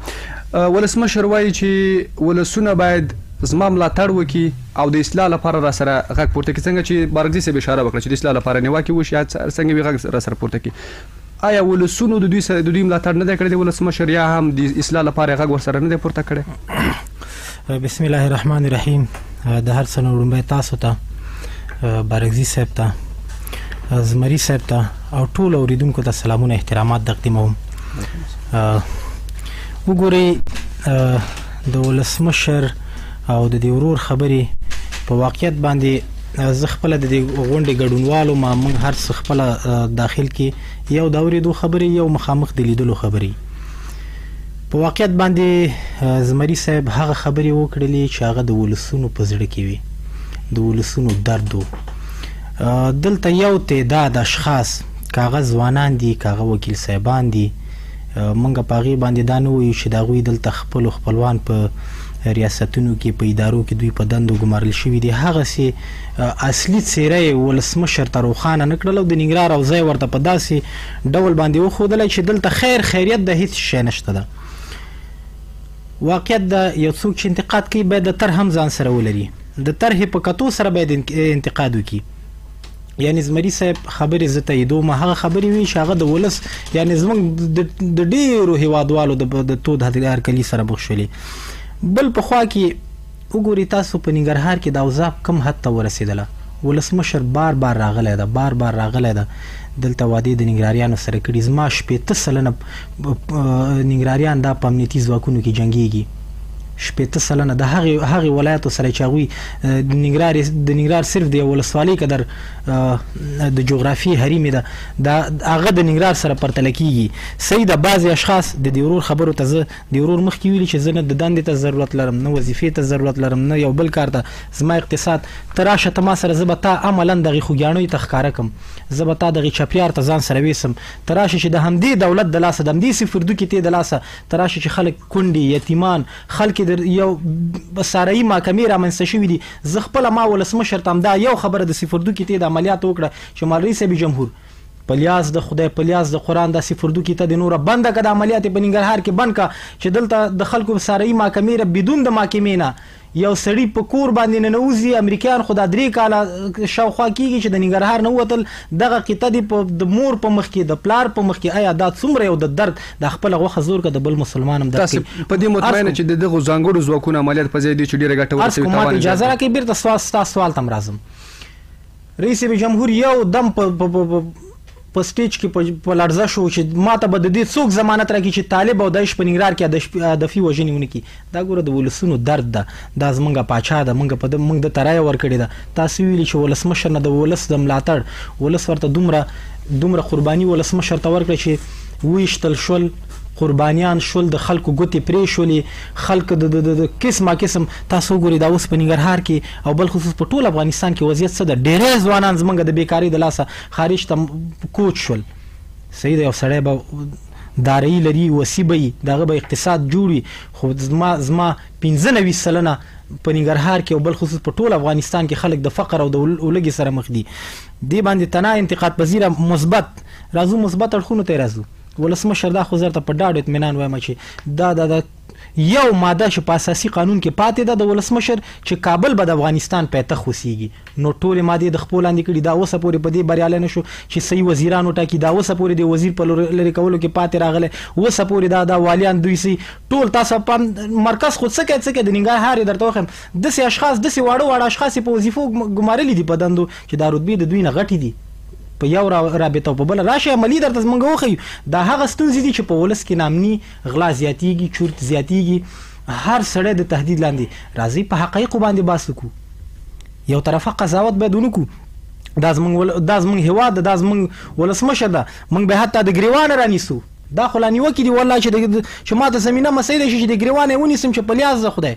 ولسمشر وایي چې ولسونه باید زما ملاتړ وکړي او د اصلاح لپاره را سره غږ پورته کړي. څنګه چې بارکزی صاحب اشاره وکړه چې د اصلاح لپاره نیوکې وشي څنګه وي غږ را سره پورته کړي. آیا ولسونو د دوی ملاتړ نه دی کړی د ولسمشر یا هم د اصلاح لپاره غږ ورسره نه دی پورته کړی؟ بسم الله الرحمن الرحیم. د هر څه نه وړاندې تاسو ته بارکزی صاحب ته زمري صاحب ته او ټول اوریدونکو ته سلامونه احترامات تقدیموم. وګورئ د ولسمشر او د دې ورور خبرې په واقعیت باندې زه خپل د دې غونډې ګډونوالو ما موږ هر څه خپل داخل کې یو د اورېدو خبرې یو مخامخ د لیدلو خبرې. په واقعیت باندې زمري صاحب هغه خبرې وکړلې چې هغه د ولسونو په زړه کې وي د ولسونو درد و. دلته یو تعداد اشخاص کاغه ځوانان دي کاغه وکیل صاحبان دي موږ په هغې باندې دا نه وایو چې د هغوی دلته خپلوان په ریاستونو کې په ادارو کې دوی په دندو ګمارل شوي دي. هغسې اصلي څیره یې ولسمشر ته روښانه نه کړل او د ننګرهار او ځای ورته په داسې ډول باندې وښودلی چې دلته خیریت د هیڅ شی نشته ده. واقعیت د یو څوک چې انتقاد کوي باید د تر هم ځان سره ولري د طرح په کتو سره باید انتقاد وکړي. یعنی زمری صاحب خبرې زه تاییدوم، هغه خبرې وي چې هغه د ولس یعنی زموږ د ډېرو هیوادوالو د تود هرکلي سره مخ شولې. بل پخوا کې وګورئ تاسو په ننګرهار کې د اوضاع کم حد ته ورسېدله. ولسمشر بار بار راغلی ده، بار بار راغلی ده، دلته وعدې د ننګرهاریانو سره کړي. زما 80% ننګرهاریان دا په امنیتي ځواکونو کې جنګېږي. 80% د هغې ولایتو سره چې هغوی د ننګرهار صرف د یو ولسوالۍ قدر د جغرافیې حریمې ده، هغه د ننګرهار سره پرتله کېږي. صحیح ده، بعضې اشخاص د دې ورور خبرو ته زه د ورور مخکې ویلي چې زه نه د دندې ته ضرورت لرم، نه وظیفې ته ضرورت لرم، نه یو بل کار ته. زما اقتصاد ته راشه ته ما سره زه به تا عملا دغې خوږیاڼیو ته ښکاره کړم، زه به تا دغې چپیار ته ځان سره ویسم. ته راشه چې د همدې دولت د لاسه د همدې صفردو کې د لاسه ته راشه چې خلک کونډې یتیمان خلک یو سارایي محکمې رامنځته شوي دي. زه خپله ما ولسمشر ته همدا یو خبره د صفردو کې د عملیات وکړه چې مولوي صاحب جمهور په لیاز د خدای په لیاز د قرآن دا صفردو کې ته د نوره بنده که د عملیات په ننګرهار کې بند که چې دلته د خلکو سارایي محکمې بدون د محکمې نه یو سړی په کور باندې ننوځي. امریکایان خو دا 3 کاله شاوخوا کېږي چې د ننګرهار نه ووتل. دغه قطه دې د مور په مخ کې د پلار په مخ کې آیا دا څومره یو د درد د خپله غوښه زور که د بل مسلمان هم درد کوي. په دې مطمئنه چې د دغو ځانګړو ځواکونو عملیات په ځای دي چې ډېره ګټه ورسوي. ماته اجازه راکړئ بېرته ستا سوال ته هم راځم. رئیس جمهور یو دم په سټیج کې په لړزه شو چې ماته به د دې څوک ضمانت راکړي چې طالب او داعش په ننګرهار کې هدفي وژنې ونه کړي. دا ګوره د ولسونو درد ده، دا زمونږ پاچا ده، موږ د ته رایه ورکړې ده. تاسو ویلي چې ولسمشر نه د ولس د ملاتړ ولس ورته دومره قرباني ولسمشر ته ورکړه چې ویشتل شول، قربانیان شول، د خلکو ګوتې پرې شولې، خلک د قسم تاسو وګورئ دا اوس په ننګرهار کې او بل خصوص په ټول افغانستان کې وضعیت څه ده. ډېری ځوانان زمونږ د بیکارۍ د لاسه خارج ته کوچ شول. صحیح ده، یو سړی به دارایي لري، وسي به وي، د هغه به اقتصاد جوړ وي، خو زما 95 سلنه په ننګرهار کې او بل خصوص په ټول افغانستان کې خلک د فقر او د ولږې سره مخ دي. دې باندې تنها انتقاد پذیره مثبت اړخونو ته راځو. ولسمشر دا خو زر ته په ډاډ اطمینان وایم چې دا یو ماده چې په اساسي قانون کې پاتې ده د ولسمشر چې کابل به د افغانستان پایتخت وسیږي. نو ټولې مادې د خپل لاندې کړي. دا اوسه پورې په دې بریالی نه شو چې صحیح وزیران وټاکي. دا اوسه پورې د وزیر په لرې کولو کې پاتې راغلی. اوسه پورې دا والیان دوی سي ټول تاسو په مرکز خود څه کوي د ننګرهار درته وایم داسې اشخاص داسې واړه اشخاص په وظیفو ګمارلي دي په دندو چې دا رتبې د دوی نه غټې دي. په یو رابطه او په بل راشي عملی درته موږ وښیو. دا هغه ستونزې دي چې په ولس کې نامني غلا زیاتېږي، چورت زیاتېږي، هر سړی د تهدید لاندې راځي. په حقایقو باندې بحث وکړو، یو طرفه قضاوت باید ونه کړو. دا زموږ هېواد ده، دا زموږ ولسمشر ده، موږ به حتی د ګریوانه رانیسو. دا خو لا نیوکې دي والله چې ما ته زمینه مسایل شي چې د ګریوانه یې ونیسم چې په لیاز د خدای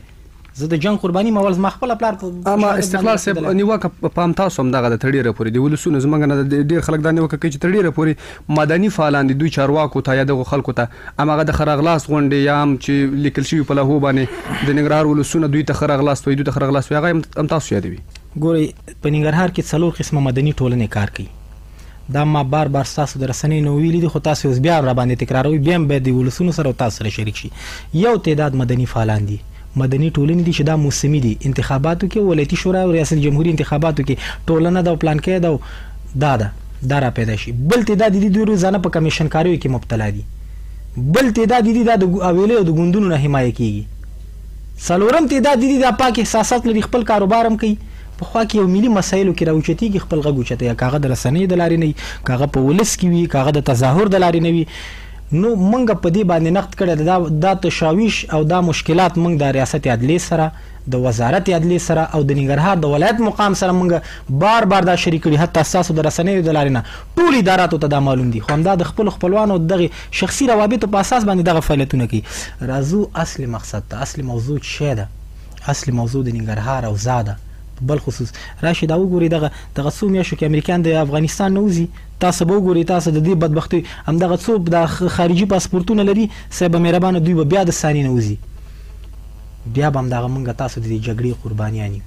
زه د جنگ قرباني مول زما خپل پلار په اما استقلال صاحب نیوکه پام تاسو هم دغه د تړیره پورې دی ولسونه زمونږ نه ډیر خلک دا نیوکه کوي چې تړیره پورې مدني فعالان دي دوی چارواکو ته یا دغه خلکو ته اماغه د خرغلاس غونډې یا هم چې لیکل شوی په لهو باندې د ننګرهار ولسونه دوی ته خرغلاس وي، دوی ته خرغلاس وي، هغه هم تاسو یادوي. ګوري په ننګرهار کې څلور قسمه مدني ټولنې کار کوي. دا ما بار تاسو د رسنۍ نو ویلي دي، خو تاسو اوس بیا را باندې تکراروي، بیا به د ولسونو سره تاسو سره شریک شي. یو تعداد مدني فعالان دي، مدني ټولنې دي چې دا موسمي دي، انتخاباتو کې ولایتي شورا او ریاست جمهوریت انتخاباتو کې ټولنه دا پلان کې دا را پیدا شي. بل تعداد دي دوی روزانه په کمیشن کاریو کې مبتلا دي. بل تعداد دي دا د اویلې او د ګوندونو نه حمایه کیږي. څلورم تعداد دي دا پاک احساسات لري، خپل کاروبار هم کوي. په خوا کې یو ملي مسایلو کې راوچتيږي، خپل غږ اوچتي، یا کاغه د رسنۍ د لارې نه، کاغه په ولس کې وي، کاغه د تظاهر د لارې نه وي. نو منګه په دې باندې نقد کړی دا تشاویش او دا مشکلات منګ د ریاست عدلیه سره، د وزارت عدلیه سره او د ننګرهار د ولایت مقام سره منګه بار دا شریک کړي. حتی تاسو د رسنیو د لارې نه ټول اداراتو ته دا معلوم دي، خو همدا د خپل خپلوانو دغه شخصي روابطو په اساس باندې دغه فعالیتونه کوي. راځو اصلي مقصد ته، اصلي موضوع څه ده؟ اصلي موضوع د ننګرهار او زاده بل خصوص راشي. دا وګوري دغه څو میاشتو کې امریکایان د افغانستان نه وځي، تاسو به وګورئ، تاسو د دې بدبختۍ همدغه څوک د خارجي پاسپورتونه لري، صاحب مهربانه دوی به بیا د ثاني نه وځي، بیا به همدغه موږ تاسو د دې جګړې قربانیان یو.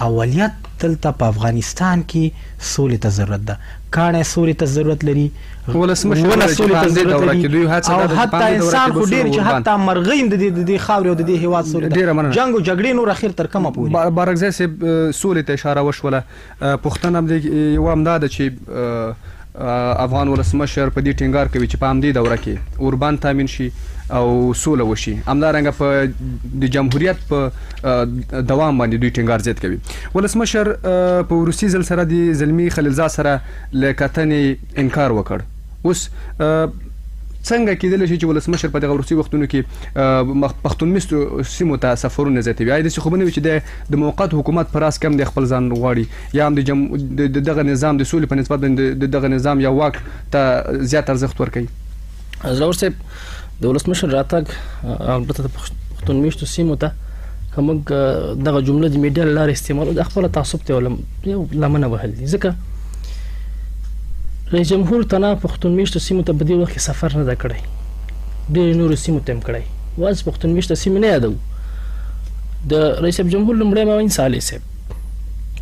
اولیت دلته په افغانستان کې سولې ته ضرورت ده، کاڼه سولې ته ضرورت لري، ولسمشر سولې ته ضرورت لري، او حتی انسان خو ډیر چې حتی مرغیم د دې خاورې او د دې هیواد سولې جنگ او جګړې نور اخر تر کومه پورې بارګزی صاحب سولې ته اشاره وشوله. پښتنه هم د یو هم دا چې افغان ولسمشر په دې ټینګار کوي چې په همدې دوره کې اوربان تامین شي او سوله وشي. همدارنګه په د جمهوریت په دوام باندې دوی ټینګار زیات کوي. ولسمشر په وروستي ځل سره د زلمی خلیلزاد سره له کتنې انکار وکړ. اوس څنګه کېدلی شي چې ولسمشر په دغه وروستي وختونو کې پښتون مستو سیمو ته سفرونه زیاتوي؟ آیا داسې خو به نه وي چې د موقت حکومت په راس کې هم د خپل ځان غواړي، یا هم د دغه نظام د سولې په نسبت باندې د دغه نظام یا واک ته زیات ارزښت ورکوي؟ زړور صاحب د ولسمشر راتګ البته د پښتون مشتو سیمو ته که موږ دغه جمله د میډیا له لارې استعمالو د خپله تعصب ته یو لمنه وهل دي، ځکه رئیس جمهور تنها پښتون مشتو سیمو ته په دې وخت کې سفر نه ده کړی، ډېرې نورو سیمو ته هم کړی، واز پښتون مشتو سیمې نه یادوو. د رئیس جمهور لومړی معاون صالح صاحب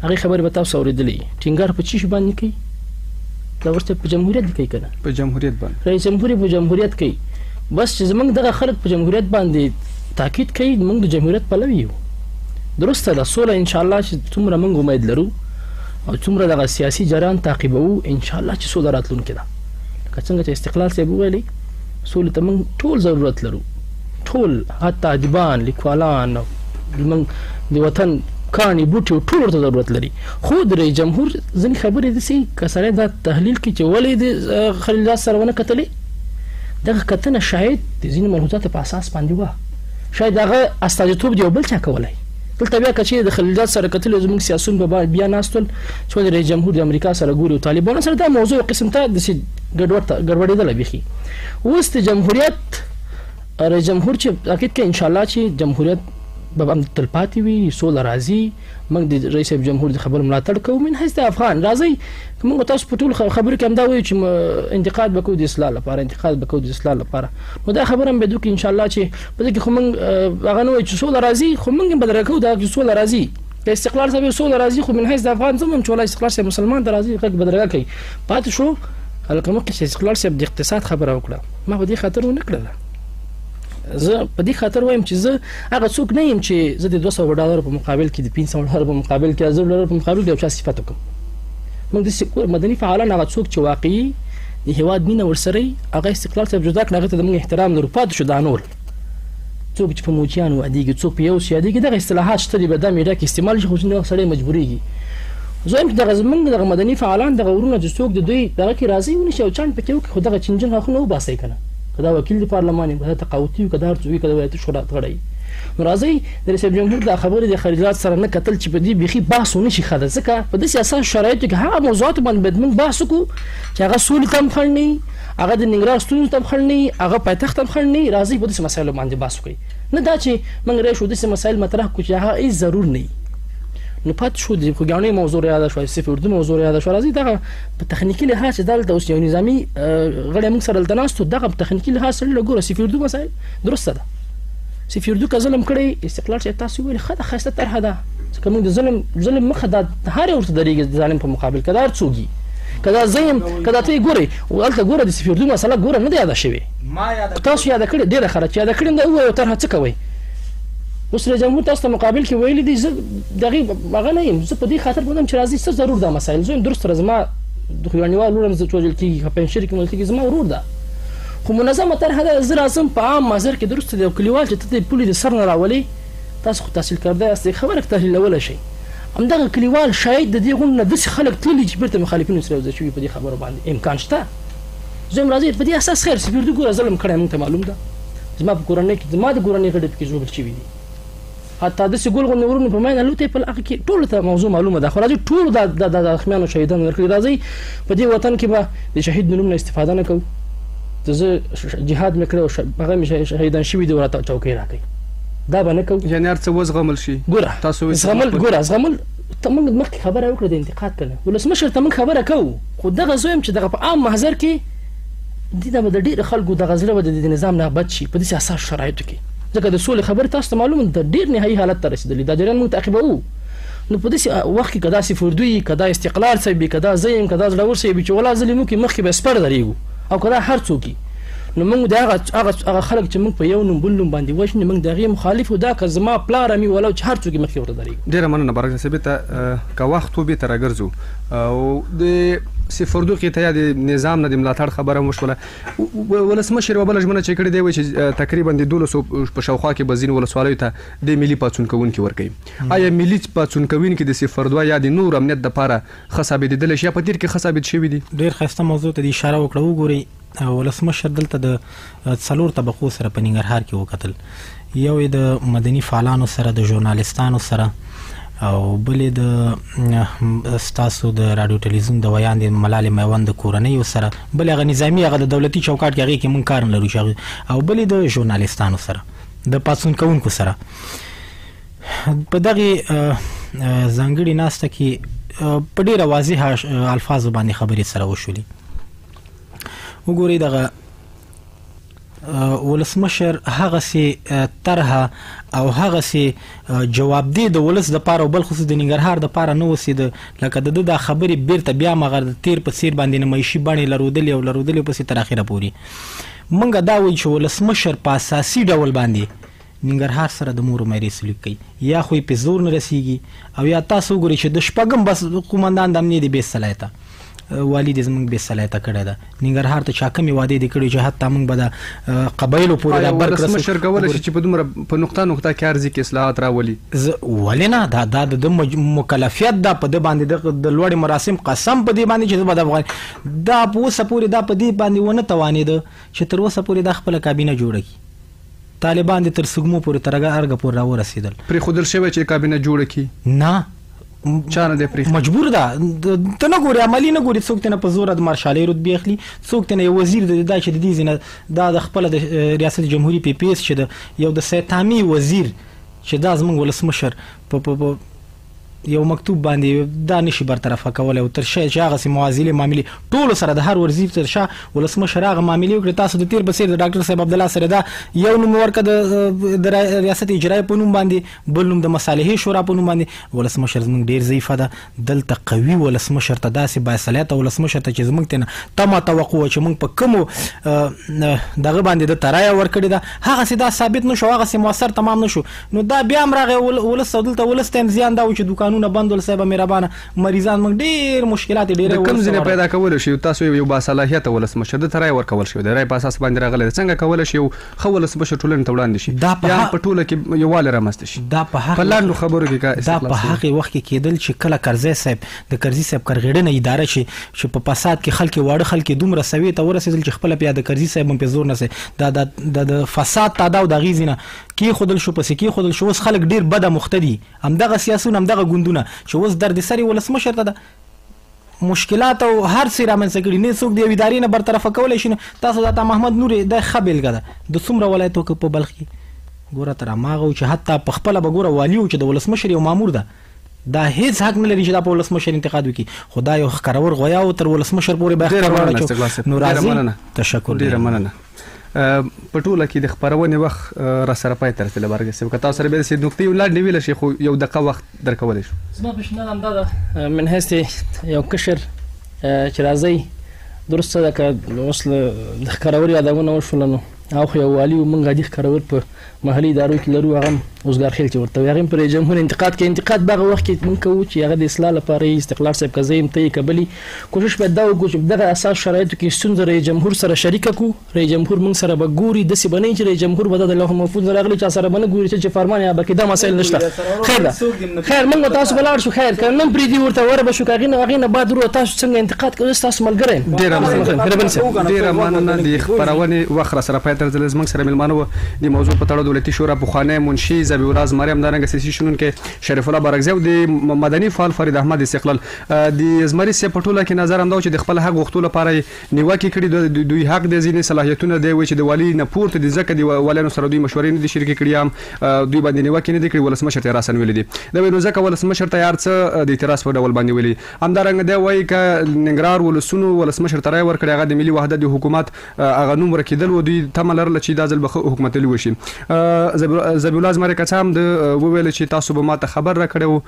هغې خبرې به تاسو اورېدلې، ټینګار په څه شي باندې کوي؟ دا ورته په جمهوریت کوي که نه؟ په جمهوریت باندې رئیس جمهور په جمهوریت کوي. بس چې زمونږ دغه خلک په جمهوریت باندې تاکید کوي، موږ د جمهوریت پلوي یو. درسته ده، سوله انشاءالله چې څومره موږ امید لرو او څومره دغه سیاسي جریان تعقیبوو، انشاءالله چې سوله راتلونکې ده. لکه څنګه چې استقلال صاحب وویلي، سولې ته موږ ټول ضرورت لرو، ټول، حتی ادیبان، لیکوالان، موږ د وطن کاڼي بوټي ټول ورته ضرورت لري. خو د رئیس جمهور ځینې خبرې داسې که سړی دا تحلیل کړي چې ولې د خلیلزاد سره ونه کتلې، دغه کتنه شاید د ځینې ملحوظاتو په اساس باندې وه، شاید هغه استازیتوب د یو بل چا کولی. دلته بیا که چېرې د خلیلزاد سره کتلې زموږ سیاسون به بیا ناستول چې ولې رئیس جمهور د امریکا سره ګوري او طالبانو سره، دا موضوع قسم ته داسې ګډوډېدله بیخي. اوس د جمهوریت رئیس جمهور چې تاکید کوي انشاءالله چې جمهوریت به هم تلپاتې وي، سوله راځي، موږ د رئیس جمهور د خبرو ملاتړ کوو من حیث د افغان. راځئ موږ تاسو په ټولو خبرو کې همدا وایو چې انتقاد به کوو د اصلاح لپاره، انتقاد به کوو د اصلاح لپاره. نو دا خبره هم به وکړو انشاءالله چې په دې کې خو موږ هغه نه وایو چې سوله راځي، خو موږ هم بدرګه کوو دا چې سوله راځي. که استقلال صاحب سوله راځي، خو من حیث د افغان زموږ چې والله استقلال صاحب مسلمان ته راځي غږ بدرګه کوي. پاتې شو هلکه مخکې چې استقلال صاحب د اقتصاد خبره وکړه، ما په دې خاطر ونه کړله. زه په دې خاطر وایم چې زه هغه څوک نه یم چې زه د $200 په مقابل کې د $500 په مقابل کې $1000 په مقابل کې یو چا صفت وکړم. موږ د مدني فعالان هغه څوک چې واقعي د هېواد مینه ورسره وي، هغه استقلال صاحب جدا کړه، هغې ته د موږ احترام لرو. پاتې شو دا نور څوک چې په موچیانو یادېږي، څوک په یو څه یادېږي، دغه اصطلاحات شته دي، به دا میډیا کې استعمال شي، خو ځینې وخت سړی مجبورېږي. زه وایم چې دغه زموږ دغه مدني فعالان دغه ورونه چې څوک د دوی دغه کې راځي ونیسي او چانډ پکې وکړي، خو دغه چنجن غاښونه وباسئ که نه، که دا وکیل د پارلمان وي، که دا تقاوتي وي، که دا هر څه وي، که دا ولایتي شورا غړی. نو راځئ د رئیس جمهور دا خبرې د خلیلزاد سره نه کتل چې په دې بیخي بحث ونه شي ښه ده، ځکه په داسې اساس شرایطو کې هغه موضوعاتو باندې باید موږ بحث وکړو چې هغه سولې ته هم خنډ نه وي، هغه د ننګرهار ستونزو ته هم خنډ نه وي، هغه پایتخت ته هم خنډ نه وي. راځئ په داسې مسایلو باندې بحث وکړئ، نه دا چې موږ راشو داسې مسایل مطرح کړو چې هغه هېڅ ضرور نه وي. نو پاتې شو د خوږیاڼیو موضوع یاده شوه، سیف اردو موضوع یاده شوه. راځئ دغه په تخنیکي لحاظ چې دلته اوس یو نظامي غړی موږ سره دلته ناست و، دغه په تخنیکي لحاظ سره ګوره سیف اردو مسایل درسته ده. سیف اردو که ظلم کړی، استقلال صاحب تاسو ویلې ښه ده، ښایسته طرحه ده، ځکه موږ د ظلم مخه دا هر یو ورته درېږي د ظالم په مقابل، که دا هر څوک وي، که دا زه یم، که دا ته یې ګورئ. هلته ګوره د سیف اردو مسله ګوره نه ده یاده شوې، تاسو یاده کړې ډېره ښه ده چې یاده کړې دا ووایو طرحه څه کوئ. اوس رئیس جمهور تاسو ته مقابل کې ویلي دي، زه دغې هغه نه یم، زه په دې خاطر بودم چې راځي څه ضرور دا مسایل. زه یم درست سره زما د خوږیاڼیوال ورور چې وژل کېږي، که پنجشیر کې وژل کېږي، زما ورور ده، خو منظمه طرحه ده. زه راځم په عام محضر کې درست دی، یو کلیوال چې ته د پولې د سر نه راولې، تاسو خو تحصیل کرده یاستئ، خبره تحلیلولی شئ. همدغه کلیوال شاید د دې غونډ نه داسې خلک تللي چې بېرته مخالفینو سره یوځای شوي، په دې خبرو باندې امکان شته. زه یم راځئ په دې اساس خیر سیف اردو ګوره ظلم کړی موږ ته معلوم ده، زما په کورنۍ کې زما د کورنۍ غړي پکې ژوبل شوي دي، حتی داسې ګل غوندې ورونو په ماین الوتی په هغه کې ټولو ته موضوع معلومه ده. خو راځئ ټولو د اخمیانو شهیدانو ورکړي، راځئ په دې وطن کې به د شهید د نوم نه استفاده نه کوو. زه جهاد مې کړی او هغه مې شهیدان شوي دي، ورته چوکۍ راکوي، دا به نه کوو. یعنې هر څه وزغمل شي. ګوره زغمل ته موږ مخکې خبره وکړه د انتقاد کړه، ولسمشر ته موږ خبره کوو، خو دغه زه یم چې دغه په عام محضر کې دې ته به د ډېرو خلکو دغه زړه به د نظام نه بد شي په داسې اساس شرایطو کې، ځکه د سولې خبرې تاسو ته معلومه ده ډېر نهایي حالت ته رسېدلي، دا جریان موږ تعقیبوو. نو په دې وخت کې کدا صفردوی کدا استقلال سي کدا زیم کدا زړور سي چې ولا ظلمو کې مخ کې بس پر درېګو او کدا هر څوک نو موږ دا هغه خلک چې موږ په یو نوم بل نوم باندې وښنه موږ دغه مخالف دا که زما پلار مې ولو چې هر څوک مخ کې ورته درېګو. ډیره مننه برکت صاحب ته که وخت به تر راګرځو او د صفردو کې ته د نظام نه د ملاتړ خبره مشوله ولسمشر وبله ژمنه چې کړې دی و چې تقریبا د 200 په شاوخوا کې بزین ولسوالیو ته د ملي پاتون کوونکي ورکړي. آیا ملي پاتون کوونکي د صفردو یا د نور امنیت د لپاره خصابې دي د شي په تیر کې خصابې شوی دي؟ ډیر خسته موضوع ته اشاره وکړه. وګورئ ولسمشر دلته د څلور طبقو سره په ننګرهار کې وکتل. یو د مدني فعالانو سره، د ژورنالستانو سره، او بلې د ستاسو د رادیو ټلویزیون د ویان د ملالې میوند د کورنۍ سره، بل هغه نظامی هغه د دولتي چوکاټ کې هغه کې مونږ کار لرو شغ، او بلې د ژورنالستانو سره، د پاتون کوونکو سره. په دغه ځانګړي ناسته کې په ډیره واضح الفاظ باندې خبرې سره وشولې. وګورئ دغه ولسمشر هغه سي طرحه او هغه سي جواب دی د ولس د پاره او بل خصوص د ننګرهار د پاره نو وسید لکه د خبرې بیرته بیا مغر تیر په سیر باندې نمایشي باندې لرودل په سي تر اخره پوری. منګه دا وایي چې ولسمشر په اساسي ډول باندې ننګرهار سره د مور مېري سلوک کوي، یا خو په زور نه رسیږي او یا تاسو ګورئ چې د شپږم بس قومندان د امنیت به صلاحیت والی د زمنګ به صلاحیت کړی ده. ننګرهار ته چا کمی وعده دي کړی چې حتی موږ به د قبایلو پورې د برکرس مشر کول شي چې په دومره په نقطه کې ارزي کې اصلاحات راولي. ولنه دا د مکلفیت دا په د باندې د لوړ مراسم قسم په دې باندې چې د افغان دا په اوسه پورې دا په دې باندې ونه توانید چې تر اوسه پورې د خپل کابینه جوړه کړي. طالبان د تر سګمو پورې ترګه ارګ پور را ورسېدل. پر خودل شوی چې کابینه جوړه کړي نه چانه د پری مجبور ده ته نه ګوري عملی نه ګوري څوک ته په زور د مارشالي رتبه اخلي، څوک ته وزیر د چې د دې زنه دا د خپل د ریاست جمهوریت پی پی اس چې د یو د سیتامي وزیر چې دا زموږ ولسمشر په یو مکتوب باندې دا نشي برطرفه کولای او تر شي چې هغه سي موازیله معاملې ټول سره د هر وظیفه تر شا ولسمشر هغه معاملې وکړي. تاسو د تیر بصیر د ډاکټر صاحب عبد الله سره دا یو نوم ورکړه د ریاست اجرایی په نوم باندې، بل نوم د مصالحې شورا په نوم باندې. ولسمشر زموږ ډیر ضعیف ده. دلته قوي ولسمشر ته داسې باصلاحیت ولسمشر ته چې زموږ ته تمه توقع چې موږ په کوم دغه باندې د ترایا ورکړي ده هغه سي دا ثابت نشو، هغه سي موثر تمام نشو. نو دا بیا امرغه ولس دلته ولس ته زیان دا چې دکانونه بندول صاحب مهربانه مریضان موږ ډیر مشکلات ډیر کوم ځنه پیدا کول شي. تاسو یو باصلاحیت ولسمشر د ترای ورکول شي د رای په اساس باندې راغلی څنګه کول شي خو ولسمشر ټولنه توړاندې شي یا په ټوله کې یو واله رامست شي. دا په حق لاندو خبرو کې دا په حق وخت کې کېدل چې کله کرزی صاحب د کرزی صاحب کرغړنه اداره شي چې په فساد کې خلک واړه خلک دومره سوي ته ورسېدل چې خپل بیا د کرزی صاحب په زور نه سي د فساد تعداد د غیزنه کې خودل شو پس کې خودل شو. خلک ډیر بده مختدي همدغه سیاسيون همدغه ګوندونه چې اوس درد سری ولسمشر ته مشکلات او هر څه رامنځته کړي نه څوک د ادارې نه برطرف کولای شي. تاسو د محمد نور د خبل غده د څومره ولایتو کې په بلخ کې ګوره تر ماغه چې حتی په خپل بګوره والیو چې د ولسمشر یو مامور ده دا هیڅ حق نه لري چې د ولسمشر انتقاد وکړي. خدای یو خبرور غویا او تر ولسمشر پورې به نو راځي. تشکر ډیر مننه. په ټوله کې د خبرونه وخت را سره پای تر تل برګه سم که تاسو سره به د نقطې ولاړ نیول شي خو یو دقه وخت درکول شي. زما پښنه هم دا من هسته یو کشر چې راځي درسته ده که اوس د خبروري یادونه وشولنو او خو یو والی مونږه د خبرور په محلي ادارو کې لرو هغه اوسګار خیل چې ورته هغه پر جمهور انتقاد کې انتقاد باغه وخت کې مونږ کوو چې هغه د اصلاح لپاره استقلال صاحب کزیم ته قبلي کوشش به دا وکړو چې دغه اساس شرایطو کې ستونزه رئیس جمهور سره شریک کو. رئیس جمهور مونږ سره به ګوري د سی بنې چې رئیس جمهور به د لوح محفوظ راغلی چې سره باندې ګوري چې فرمان یا به کې دا مسائل نشته. خیر ده خیر مونږ تاسو بلار شو خیر کنه پری دی ورته ور به شو کاغینه بعد ورو تاسو څنګه انتقاد کوئ تاسو ملګری ډیر مننه. د خبرونه وخت سره پای تر زلز موږ سره ملمانو د موضوع په تړاو دولتي شورا په خانه منشي زبی ولاز مریم دارنګ سیاسي شنن کې شریف الله بارګزی او د مدني فعال فرید احمد استقلال د ازمري سه پټوله کې نظر انداو چې د خپل حق غوښتلو لپاره نیوکه کړي دوی حق د ځینې صلاحیتونه دی چې د والی نه پورته د زکه دی والانو سره دوی مشورې نه دي شریک کړي هم دوی باندې نیوکه نه دي کړي ولسمشر ته راسن ویل دي دا وینو زکه ولسمشر ته یار څه د اعتراض په ډول باندې ویلي همدارنګ دی وایي ک ننګرهار ولسونو ولسمشر ترای ور کړی هغه د ملي وحدت د حکومت هغه نوم رکیدل و دوی تملر لچې د ځل بخ حکومت لوي شي. زبی الله زمره که څه هم د وویل چې تاسو به ماته خبر راکړو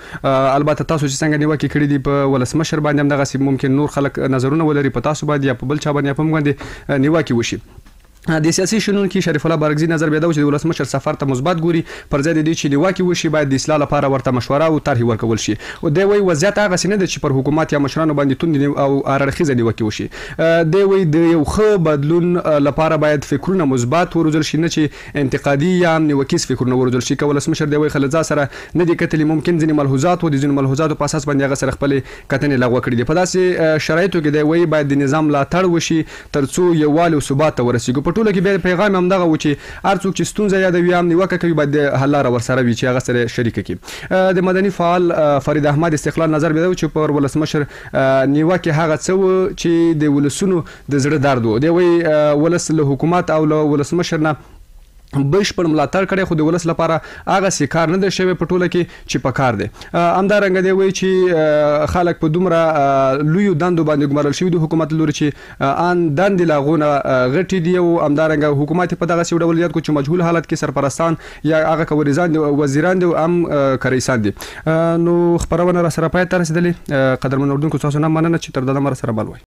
البته تاسو چې څنګه نیوکه کړې دي په ولسمشر باندې هم دغه ممکن نور خلک نظرونه ولري په تاسو باندې یا په بل چا باندې په موږ باندې نیوکه وشي د سیاسي شنونکي شریف الله بارګزي نظر بیا دا چې د ولسمشر سفر ته مثبت ګوري پر ځای د دې چې نیوکه وشي باید د اصلاح لپاره ورته مشوره او طرح ورکول شي او د وی وضعیت هغه سینه د چې پر حکومت یا مشرانو باندې توند او ارخیزه نیوکه وشي د وی د یو ښه بدلون لپاره باید فکرونه مثبت وروزل شي نه چې انتقادي یا نیوکیز فکرونه وروزل شي که ولسمشر د وی خلځا سره نه دي کتلي ممکن ځینې ملحوظات او د ځینې ملحوظاتو په اساس باندې هغه سره خپل کتنې لغوه کړي دي په داسې شرایطو کې د وی باید د نظام ملاتړ وشي ترڅو یووالی او ثبات ته ورسیږي په ټوله کې به پیغام هم دغه و چې هر څوک چې ستونزه یادوي هم نیوکه کوي باید حل لاره ورسره وي چې هغه سره شریک کړي د مدني فعال فرید احمد استقلال نظر بیا چې پر ولسمشر نیوکه هغه څه چې د ولسونو د زړه درد و دی وی ولس له حکومت او له ولسمشر نه بشپړ ملاتړ کړي خو د ولس لپاره هغه سي کار نه دی شوی په ټوله کې چې په کار دی همدارنګه دی وی چې خلک په دومره لوی دندو باندې ګمارل شوی د حکومت لوري چې ان دند لاغونه غټي دی او همدارنګه حکومت په دغه څه ډول یاد کو چې مجهول حالت کې سرپرستان یا هغه وزیران دي ام کریسان دي نو خبرونه را سره پای تر رسیدلې قدرمن اردوونکو تاسو نه مننه چې تر دغه مر سره بل وای